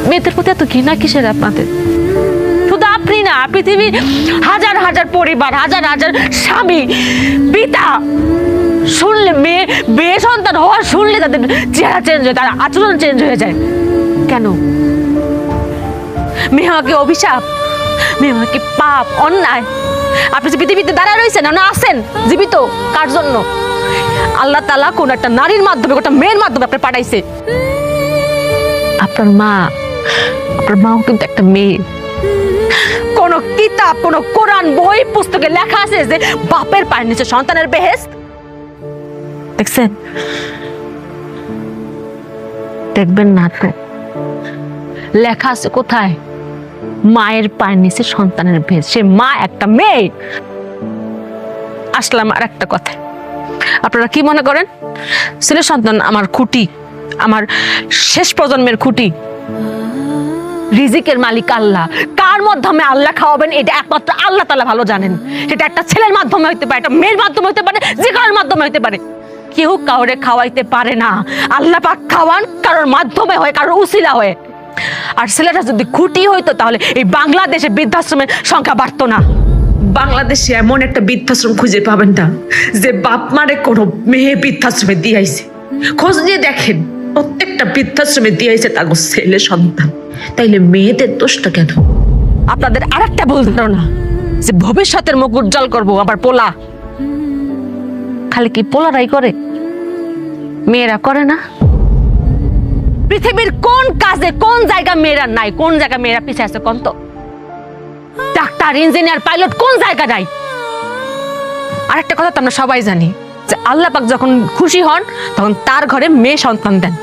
মেয়েদের প্রতি এত ঘৃণা কিসের আপনাদের? শুধু আপনি না, পৃথিবীর হাজার হাজার পরিবার, হাজার হাজার স্বামী, পিতা শুনলে মেয়ে সন্তান হওয়ার শুনলে তাদের চেহারা চেঞ্জ হয়, তার আচরণ চেঞ্জ হয়ে যায়। কেন? মেয়ে হওয়া কি অভিশাপ? মেয়ে হওয়া কি পাপ, অন্যায়? আপনি যে পৃথিবীতে দাঁড়ায় রয়েছেন, না আছেন জীবিত, কার জন্য? আল্লাহ তাআলা কোন একটা নারীর মাধ্যমে, কোন একটা মেয়ের মাধ্যমে আপনি পাঠাইছে। আপনার মাও কিন্তু একটা মেয়ে। কোন কিতাব, কোন কোরআন বই পুস্তকে লেখা আছে যে বাপের পায়ের নিচে সন্তানের বেহেশত? দেখছেন? দেখবেন না তো। লেখা আছে কোথায়? মায়ের পায়ের নিচে সন্তানের বেহেশত। সে মা একটা মেয়ে। আসলাম আর একটা কথা, আপনারা কি মনে করেন ছেলে সন্তান আমার খুঁটি, আমার শেষ প্রজন্মের খুঁটি? রিজিকের মালিক আল্লাহ। কার মাধ্যমে আল্লাহ খাওয়াবেন এটা একমাত্র আল্লাহ তাআলা ভালো জানেন। সেটা একটা ছেলের মাধ্যমে হইতে পারে, একটা মেয়ের মাধ্যমে হইতে পারে, যে কারোর মাধ্যমে হইতে পারে। কেউ কাউরে খাওয়াইতে পারে না। আল্লাহ পাক খাওয়ান কারোর মাধ্যমে হয়, কারোর উসিলা হয়। আর ছেলেটা যদি খুঁটি হইতো তাহলে এই বাংলাদেশে বৃদ্ধাশ্রমের সংখ্যা বাড়তো না। বাংলাদেশে এমন একটা বৃদ্ধাশ্রম খুঁজে পাবেন না যে বাপ মারে কোনো মেয়ে বৃদ্ধাশ্রমে দিয়েছে। খোঁজ নিয়ে দেখেন, প্রত্যেকটা বৃদ্ধাশ্রমে দিয়েছে তার ছেলে সন্তান। তাইলে মেয়েদের দোষটা কেন? আপনাদের আরেকটা ভুল ধারণা যে ভবিষ্যতের মুখ উজ্জ্বল করবো আবার পোলা। খালি কি পোলারাই করে? মেয়েরা করে না? পৃথিবীর কোন কাজে কোন জায়গা মেয়েরা নাই, কোন জায়গা মেয়েরা পিছিয়ে আছে কোন তো? ডাক্তার, ইঞ্জিনিয়ার, পাইলট কোন জায়গা নাই? আরেকটা কথা তো আমরা সবাই জানি যে আল্লাহ পাক যখন খুশি হন তখন তার ঘরে মেয়ে সন্তান দেন।